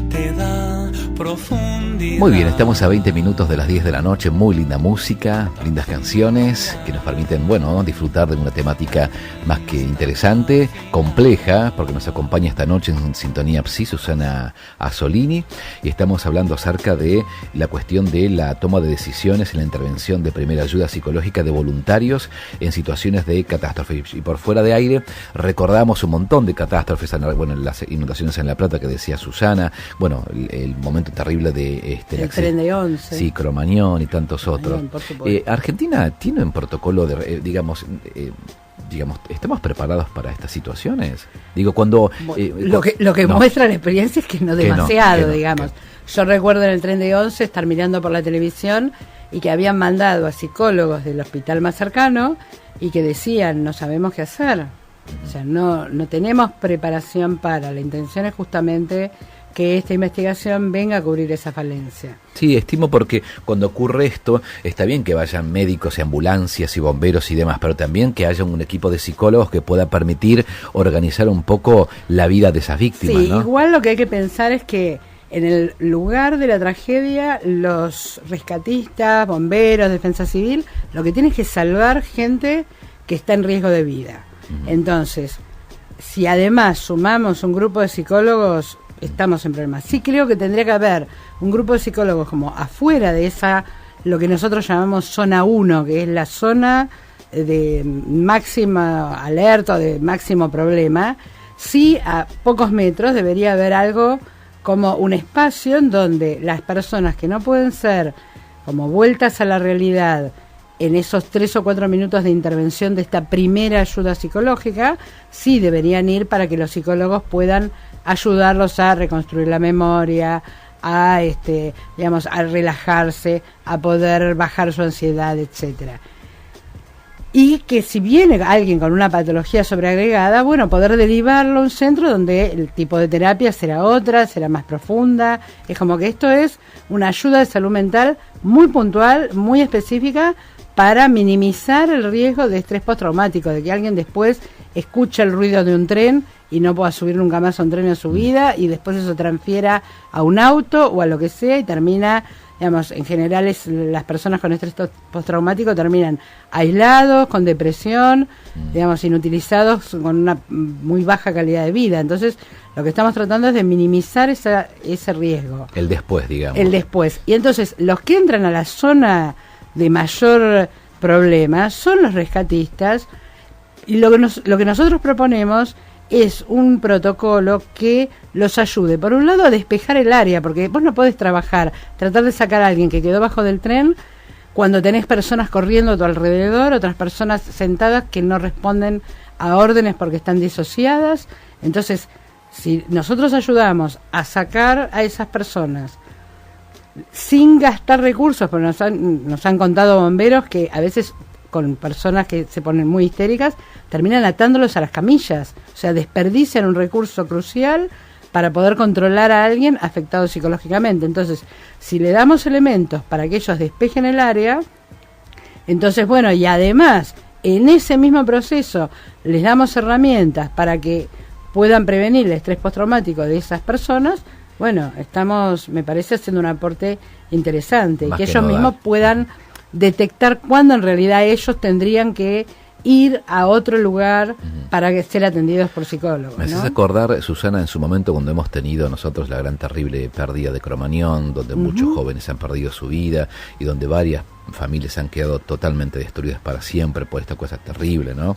te da profundidad. Muy bien, estamos a 20 minutos de las 10 de la noche, muy linda música, lindas canciones que nos permiten, bueno, disfrutar de una temática más que interesante, compleja, porque nos acompaña esta noche en Sintonía Psi, Susana Azzolini, y estamos hablando acerca de la cuestión de la toma de decisiones en la intervención de primera ayuda psicológica de voluntarios en situaciones de catástrofe. Y por fuera de aire recordamos un montón de catástrofes, bueno, las inundaciones en La Plata que decía Susana, bueno, el momento terrible de el tren de 11. Sí, Cromañón y tantos otros. Argentina tiene un protocolo de, digamos, ¿estamos preparados para estas situaciones? Digo, cuando... lo que no. muestra la experiencia es que no demasiado, que digamos. Yo recuerdo en el tren de 11 estar mirando por la televisión y que habían mandado a psicólogos del hospital más cercano y que decían, no sabemos qué hacer. O sea, no tenemos preparación para. La intención es justamente que esta investigación venga a cubrir esa falencia. Sí, estimo, porque cuando ocurre esto, está bien que vayan médicos y ambulancias y bomberos y demás, pero también que haya un equipo de psicólogos que pueda permitir organizar un poco la vida de esas víctimas, sí, ¿no? Igual lo que hay que pensar es que en el lugar de la tragedia, los rescatistas, bomberos, defensa civil, lo que tienen es que salvar gente que está en riesgo de vida. Entonces, si además sumamos un grupo de psicólogos, estamos en problemas. Sí creo que tendría que haber un grupo de psicólogos como afuera de esa, lo que nosotros llamamos zona 1, que es la zona de máxima alerta, de máximo problema. Sí, a pocos metros debería haber algo como un espacio en donde las personas que no pueden ser como vueltas a la realidad en esos 3 o 4 minutos de intervención de esta primera ayuda psicológica, sí deberían ir para que los psicólogos puedan ayudarlos a reconstruir la memoria, a digamos, a relajarse, a poder bajar su ansiedad, etcétera. Y que si viene alguien con una patología sobreagregada, bueno, poder derivarlo a un centro donde el tipo de terapia será otra, será más profunda. Es como que esto es una ayuda de salud mental muy puntual, muy específica, para minimizar el riesgo de estrés postraumático, de que alguien después escuche el ruido de un tren y no pueda subir nunca más a un tren en su vida, y después eso transfiera a un auto o a lo que sea y termina, digamos, en general las personas con estrés postraumático terminan aislados, con depresión, digamos, inutilizados, con una muy baja calidad de vida. Entonces, lo que estamos tratando es de minimizar ese riesgo. El después, digamos. El después. Y entonces, los que entran a la zona de mayor problema son los rescatistas, y lo que nosotros proponemos es un protocolo que los ayude, por un lado, a despejar el área, porque vos no podés tratar de sacar a alguien que quedó bajo del tren cuando tenés personas corriendo a tu alrededor, otras personas sentadas que no responden a órdenes porque están disociadas. Entonces, si nosotros ayudamos a sacar a esas personas sin gastar recursos, porque nos han contado bomberos que a veces con personas que se ponen muy histéricas terminan atándolos a las camillas, o sea, desperdician un recurso crucial para poder controlar a alguien afectado psicológicamente. Entonces, si le damos elementos para que ellos despejen el área, entonces, bueno, y además en ese mismo proceso les damos herramientas para que puedan prevenir el estrés postraumático de esas personas, bueno, estamos, me parece, haciendo un aporte interesante, Más que que ellos mismos puedan detectar cuándo en realidad ellos tendrían que ir a otro lugar para que ser atendidos por psicólogos, Me ¿no? haces acordar, Susana, en su momento cuando hemos tenido nosotros la gran terrible pérdida de Cromañón, donde muchos jóvenes han perdido su vida y donde varias familias han quedado totalmente destruidas para siempre por esta cosa terrible, ¿no?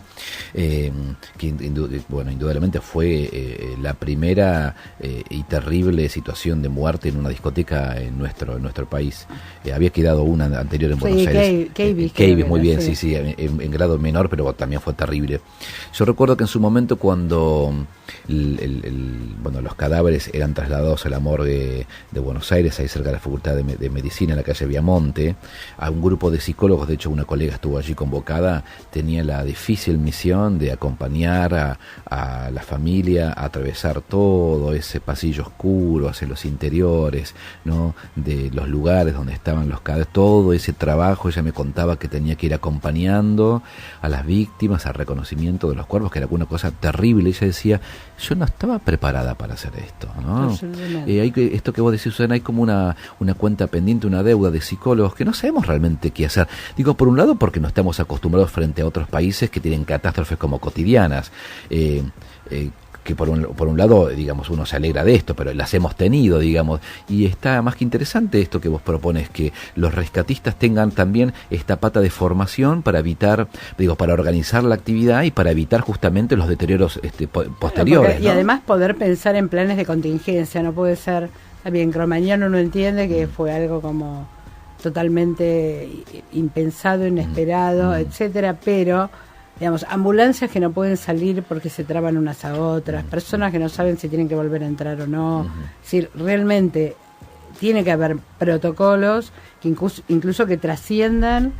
Que indudablemente fue la primera y terrible situación de muerte en una discoteca en nuestro país. Había quedado una anterior en Buenos Aires. Cavis, muy bien, sí, en grado menor, pero también fue terrible. Yo recuerdo que en su momento cuando los cadáveres eran trasladados a la morgue de Buenos Aires, ahí cerca de la Facultad de Medicina, en la calle Viamonte, un grupo de psicólogos, de hecho una colega estuvo allí convocada, tenía la difícil misión de acompañar a la familia a atravesar todo ese pasillo oscuro hacia los interiores, ¿no? De los lugares donde estaban los cadáveres, todo ese trabajo. Ella me contaba que tenía que ir acompañando a las víctimas al reconocimiento de los cuerpos, que era una cosa terrible. Ella decía, yo no estaba preparada para hacer esto, ¿no? Esto que vos decís, Susana, hay como una cuenta pendiente, una deuda de psicólogos que no sabemos realmente qué hacer. Digo, por un lado, porque no estamos acostumbrados frente a otros países que tienen catástrofes como cotidianas, que por un lado, digamos, uno se alegra de esto, pero las hemos tenido, digamos, y está más que interesante esto que vos propones, que los rescatistas tengan también esta pata de formación para evitar, para organizar la actividad y para evitar justamente los deterioros posteriores. Porque, ¿no? Y además poder pensar en planes de contingencia, no puede ser, bien, Cromañón uno entiende que fue algo como totalmente impensado, inesperado, etcétera, pero digamos, ambulancias que no pueden salir porque se traban unas a otras, personas que no saben si tienen que volver a entrar o no. Es decir, realmente tiene que haber protocolos que incluso que trasciendan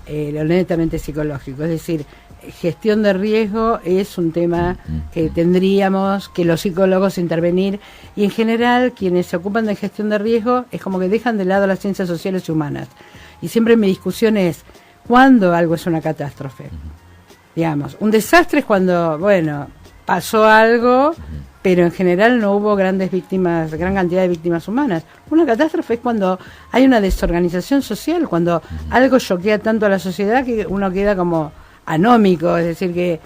lo netamente psicológico. Es decir, gestión de riesgo es un tema que tendríamos que los psicólogos intervenir, y en general quienes se ocupan de gestión de riesgo es como que dejan de lado las ciencias sociales y humanas. Y siempre mi discusión es, ¿cuándo algo es una catástrofe? Digamos, un desastre es cuando, bueno, pasó algo, pero en general no hubo gran cantidad de víctimas humanas. Una catástrofe es cuando hay una desorganización social, cuando algo choquea tanto a la sociedad que uno queda como anómico, es decir, que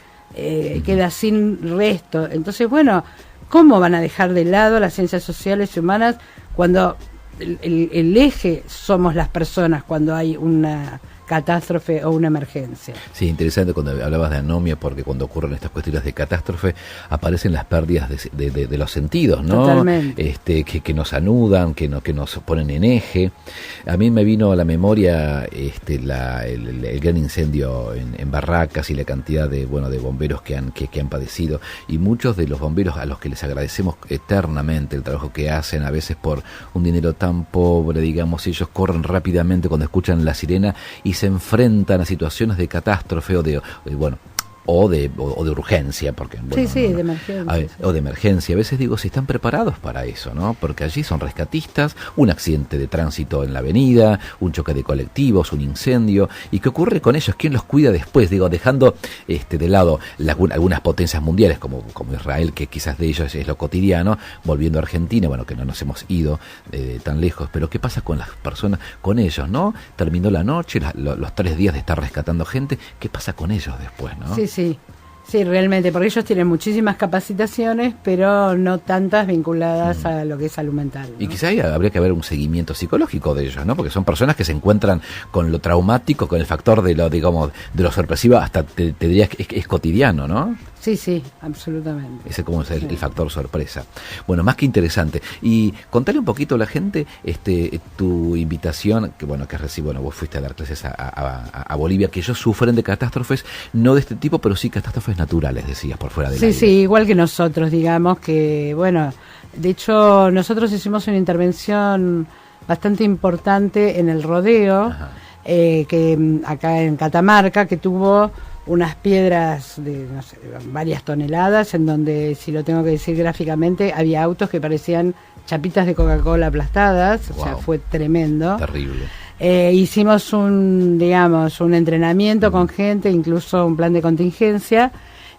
queda sin resto. Entonces, bueno, ¿cómo van a dejar de lado las ciencias sociales y humanas cuando el eje somos las personas cuando hay una catástrofe o una emergencia? Sí, interesante cuando hablabas de anomia, porque cuando ocurren estas cuestiones de catástrofe aparecen las pérdidas de los sentidos, ¿no? Totalmente. Que nos anudan, que nos ponen en eje. A mí me vino a la memoria el gran incendio en Barracas y la cantidad de bomberos que han padecido, y muchos de los bomberos a los que les agradecemos eternamente el trabajo que hacen, a veces por un dinero tan pobre, digamos, ellos corren rápidamente cuando escuchan la sirena y se enfrentan a situaciones de catástrofe o de urgencia, porque de emergencia. O de emergencia. A veces digo, si están preparados para eso, ¿no? Porque allí son rescatistas, un accidente de tránsito en la avenida, un choque de colectivos, un incendio, y ¿qué ocurre con ellos? ¿Quién los cuida después? Digo, dejando de lado algunas potencias mundiales como Israel, que quizás de ellos es lo cotidiano, volviendo a Argentina, que no nos hemos ido tan lejos, pero ¿qué pasa con las personas, con ellos, no? Terminó la noche, los 3 días de estar rescatando gente, ¿qué pasa con ellos después, no? Sí, realmente, porque ellos tienen muchísimas capacitaciones, pero no tantas vinculadas a lo que es salud mental, ¿no? Y quizá habría que haber un seguimiento psicológico de ellos, ¿no? Porque son personas que se encuentran con lo traumático, con el factor de lo sorpresivo, hasta te diría que es cotidiano, ¿no? Sí, absolutamente. Ese como es el factor sorpresa. Bueno, más que interesante. Y contale un poquito a la gente tu invitación, que vos fuiste a dar clases a Bolivia, que ellos sufren de catástrofes, no de este tipo, pero sí catástrofes naturales, decías, por fuera del aire. Sí, igual que nosotros, digamos que, de hecho, nosotros hicimos una intervención bastante importante en el rodeo, que acá en Catamarca, que tuvo unas piedras de varias toneladas, en donde, si lo tengo que decir gráficamente, había autos que parecían chapitas de Coca-Cola aplastadas. Wow. O sea, fue tremendo. Terrible. Hicimos un entrenamiento con gente, incluso un plan de contingencia,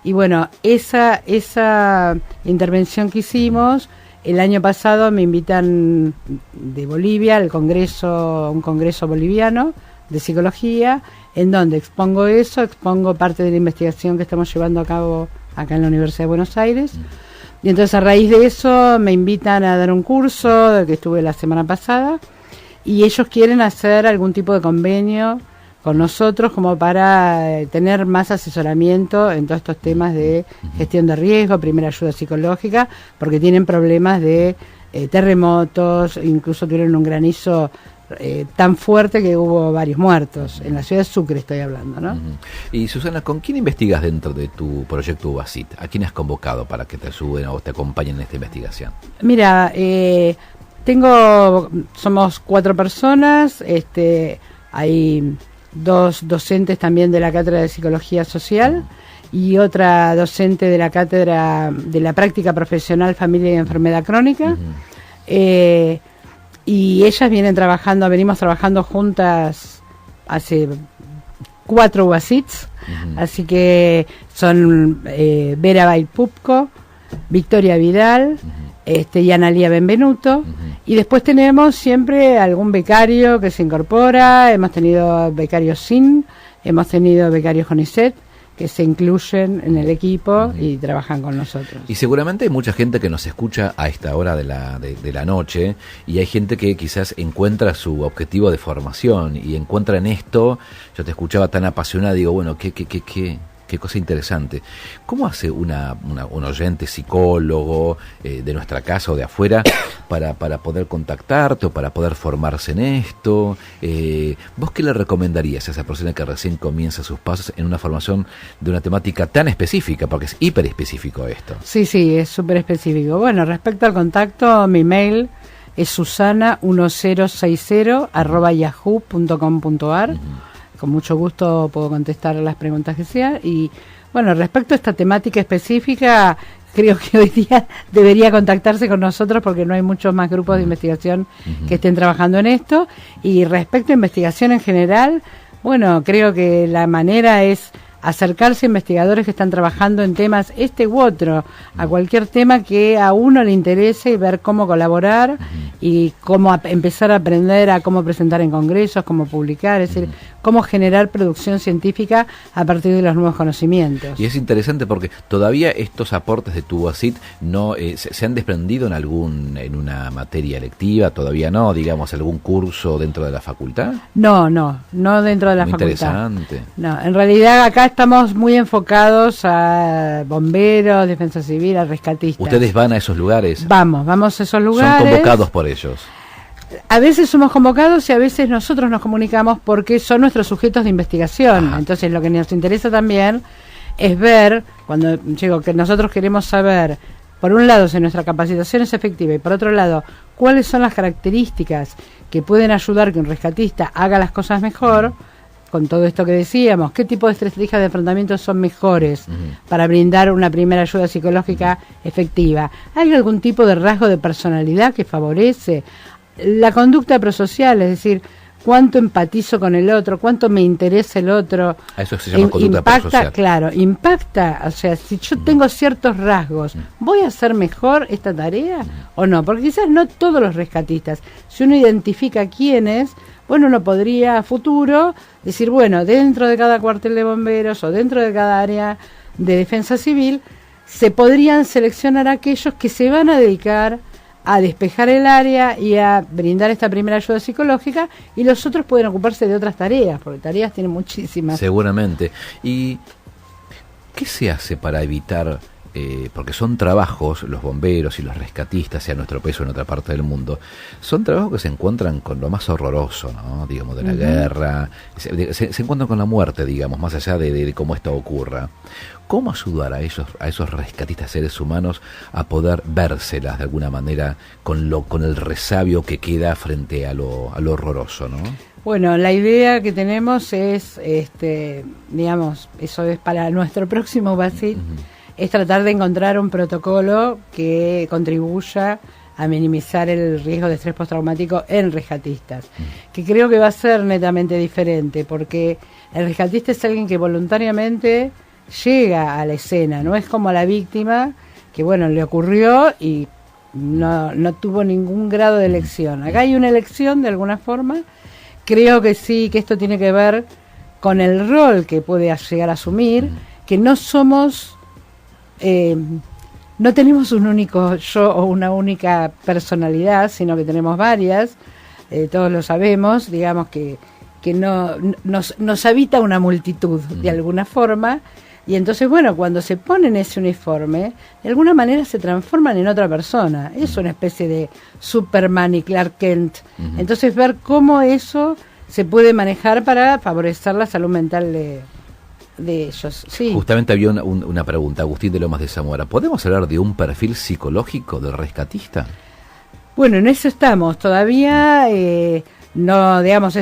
y esa intervención que hicimos, el año pasado me invitan de Bolivia al un congreso boliviano de psicología, en donde expongo parte de la investigación que estamos llevando a cabo acá en la Universidad de Buenos Aires. Y entonces, a raíz de eso, me invitan a dar un curso que estuve la semana pasada, y ellos quieren hacer algún tipo de convenio con nosotros como para tener más asesoramiento en todos estos temas de gestión de riesgo, primera ayuda psicológica, porque tienen problemas de terremotos, incluso tuvieron un granizo tan fuerte que hubo varios muertos. En la ciudad de Sucre estoy hablando, ¿no? Y Susana, ¿con quién investigas dentro de tu proyecto UBACIT? ¿A quién has convocado para que te ayuden o te acompañen en esta investigación? Mira, somos 4 personas, hay 2 docentes también de la Cátedra de Psicología Social y otra docente de la Cátedra de la Práctica Profesional Familia y Enfermedad Crónica. Y ellas venimos trabajando juntas hace 4 UASITs, así que son Vera Bailpupco, Victoria Vidal, y Analía Benvenuto, y después tenemos siempre algún becario que se incorpora. Hemos tenido becarios SIN, hemos tenido becarios CONICET, que se incluyen en el equipo y trabajan con nosotros. Y seguramente hay mucha gente que nos escucha a esta hora de la noche, y hay gente que quizás encuentra su objetivo de formación y encuentra en esto. Yo te escuchaba tan apasionada, digo, bueno, qué cosa interesante. ¿Cómo hace un oyente psicólogo de nuestra casa o de afuera para poder contactarte o para poder formarse en esto? ¿Vos qué le recomendarías a esa persona que recién comienza sus pasos en una formación de una temática tan específica? Porque es hiper específico esto. Sí, es súper específico. Bueno, respecto al contacto, mi mail es susana1060@yahoo.com.ar. Con mucho gusto puedo contestar las preguntas que sean. Y bueno, respecto a esta temática específica, creo que hoy día debería contactarse con nosotros porque no hay muchos más grupos de investigación que estén trabajando en esto. Y respecto a investigación en general, bueno, creo que la manera es acercarse a investigadores que están trabajando en temas u otro, a cualquier tema que a uno le interese, y ver cómo colaborar y cómo empezar a aprender a cómo presentar en congresos, cómo publicar, es decir, cómo generar producción científica a partir de los nuevos conocimientos. Y es interesante porque todavía estos aportes de tu UASIT no se han desprendido en una materia electiva, todavía no, digamos, algún curso dentro de la facultad. No dentro de la facultad. Interesante. No, en realidad acá estamos muy enfocados a bomberos, defensa civil, a rescatistas. ¿Ustedes van a esos lugares? Vamos a esos lugares. ¿Son convocados por ellos? A veces somos convocados y a veces nosotros nos comunicamos porque son nuestros sujetos de investigación. Ajá. Entonces lo que nos interesa también es ver, cuando digo que nosotros queremos saber, por un lado, si nuestra capacitación es efectiva, y por otro lado, cuáles son las características que pueden ayudar que un rescatista haga las cosas mejor. Con todo esto que decíamos, ¿qué tipo de estrategias de enfrentamiento son mejores para brindar una primera ayuda psicológica efectiva? ¿Hay algún tipo de rasgo de personalidad que favorece la conducta prosocial? Es decir, ¿cuánto empatizo con el otro? ¿Cuánto me interesa el otro? A eso se llama conducta prosocial. Claro, impacta. O sea, si yo tengo ciertos rasgos, ¿voy a hacer mejor esta tarea o no? Porque quizás no todos los rescatistas. Si uno identifica quiénes, bueno, uno podría a futuro decir, bueno, dentro de cada cuartel de bomberos o dentro de cada área de defensa civil, se podrían seleccionar aquellos que se van a dedicar a despejar el área y a brindar esta primera ayuda psicológica, y los otros pueden ocuparse de otras tareas, porque tareas tienen muchísimas. Seguramente. ¿Y qué se hace para evitar, porque son trabajos, los bomberos y los rescatistas, sea en nuestro país o en otra parte del mundo, son trabajos que se encuentran con lo más horroroso, ¿no? Digamos, de la guerra, se encuentran con la muerte, digamos, más allá de cómo esto ocurra. ¿Cómo ayudar a esos rescatistas seres humanos a poder vérselas de alguna manera con el resabio que queda frente a lo horroroso, ¿no? Bueno, la idea que tenemos es, digamos, eso es para nuestro próximo BASIT, es tratar de encontrar un protocolo que contribuya a minimizar el riesgo de estrés postraumático en rescatistas, que creo que va a ser netamente diferente, porque el rescatista es alguien que voluntariamente llega a la escena, no es como la víctima que, bueno, le ocurrió y no tuvo ningún grado de elección. Acá hay una elección de alguna forma. Creo que sí, que esto tiene que ver con el rol que puede llegar a asumir, que no somos, no tenemos un único yo o una única personalidad, sino que tenemos varias, todos lo sabemos, digamos que nos habita una multitud de alguna forma. Y entonces, bueno, cuando se ponen ese uniforme, de alguna manera se transforman en otra persona. Es una especie de Superman y Clark Kent. Entonces, ver cómo eso se puede manejar para favorecer la salud mental de ellos. Sí. Justamente había una pregunta, Agustín de Lomas de Zamora. ¿Podemos hablar de un perfil psicológico del rescatista? Bueno, en eso estamos. Todavía No, digamos,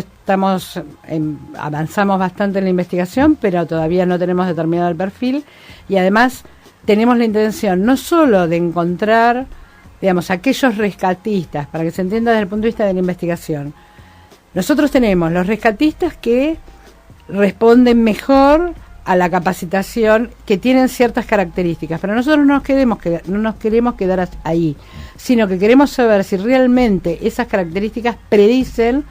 avanzamos bastante en la investigación, pero todavía no tenemos determinado el perfil, y además tenemos la intención no solo de encontrar, digamos, aquellos rescatistas, para que se entienda desde el punto de vista de la investigación. Nosotros tenemos los rescatistas que responden mejor a la capacitación, que tienen ciertas características, pero nosotros no nos queremos quedar ahí, sino que queremos saber si realmente esas características predicen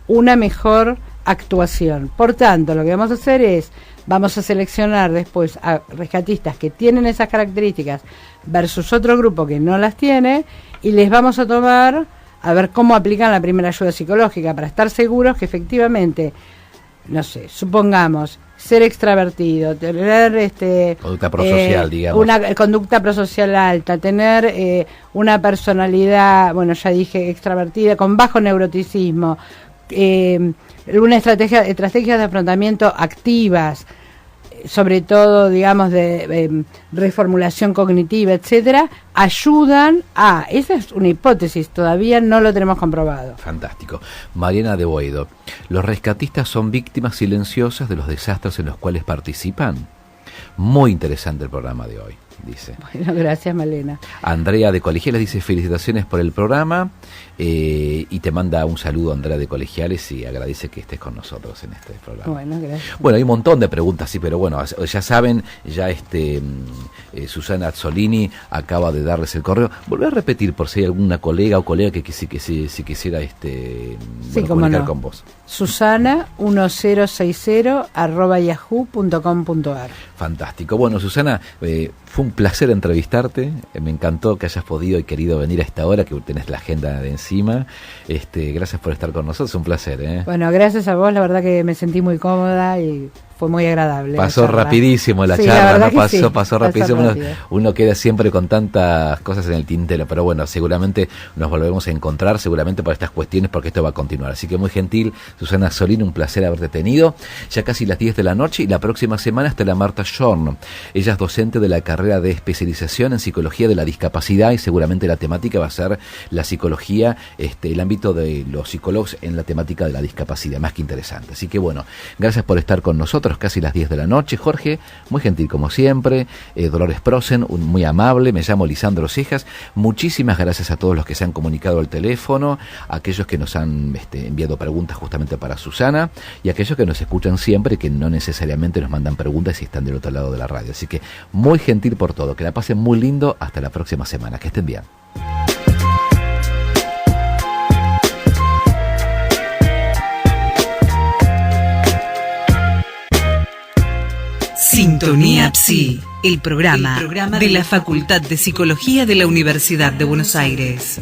una mejor actuación. Por tanto, lo que vamos a hacer es, vamos a seleccionar después a rescatistas que tienen esas características versus otro grupo que no las tiene, y les vamos a tomar a ver cómo aplican la primera ayuda psicológica, para estar seguros que efectivamente, no sé, supongamos, ser extravertido, tener conducta prosocial, digamos. Una conducta prosocial alta, tener una personalidad, bueno, ya dije, extravertida, con bajo neuroticismo, una estrategias de afrontamiento activas, sobre todo, digamos, de reformulación cognitiva, etcétera, ayudan a... Esa es una hipótesis, todavía no lo tenemos comprobado. Fantástico. Mariana de Boedo, ¿los rescatistas son víctimas silenciosas de los desastres en los cuales participan? Muy interesante el programa de hoy, dice. Bueno, gracias, Malena. Andrea de Colegiales dice: felicitaciones por el programa, y te manda un saludo, Andrea de Colegiales, y agradece que estés con nosotros en este programa. Bueno, gracias. Bueno, hay un montón de preguntas, sí, pero bueno, ya saben, ya Susana Azzolini acaba de darles el correo. Volví a repetir por si hay alguna colega o colega que si quisiera comunicar con vos. Susana1060@yahoo.com.ar. Fantástico. Bueno, Susana, fue un placer entrevistarte. Me encantó que hayas podido y querido venir a esta hora, que tenés la agenda de encima. Gracias por estar con nosotros, un placer. Bueno, gracias a vos, la verdad que me sentí muy cómoda y fue muy agradable. Pasó rapidísimo la charla, pasó rapidísimo. Uno queda siempre con tantas cosas en el tintero, pero bueno, seguramente nos volvemos a encontrar, seguramente por estas cuestiones, porque esto va a continuar. Así que muy gentil, Susana Azzolini, un placer haberte tenido. Ya casi las 10 de la noche, y la próxima semana está la Marta Schorn. Ella es docente de la carrera de especialización en psicología de la discapacidad, y seguramente la temática va a ser la psicología, el ámbito de los psicólogos en la temática de la discapacidad, más que interesante. Así que bueno, gracias por estar con nosotros, casi las 10 de la noche. Jorge, muy gentil como siempre. Dolores Prosen, muy amable. Me llamo Lisandro Cejas. Muchísimas gracias a todos los que se han comunicado al teléfono, a aquellos que nos han enviado preguntas justamente para Susana, y a aquellos que nos escuchan siempre y que no necesariamente nos mandan preguntas si están del otro lado de la radio. Así que muy gentil por todo. Que la pasen muy lindo. Hasta la próxima semana. Que estén bien. Sintonía Psi, el programa de la Facultad de Psicología de la Universidad de Buenos Aires.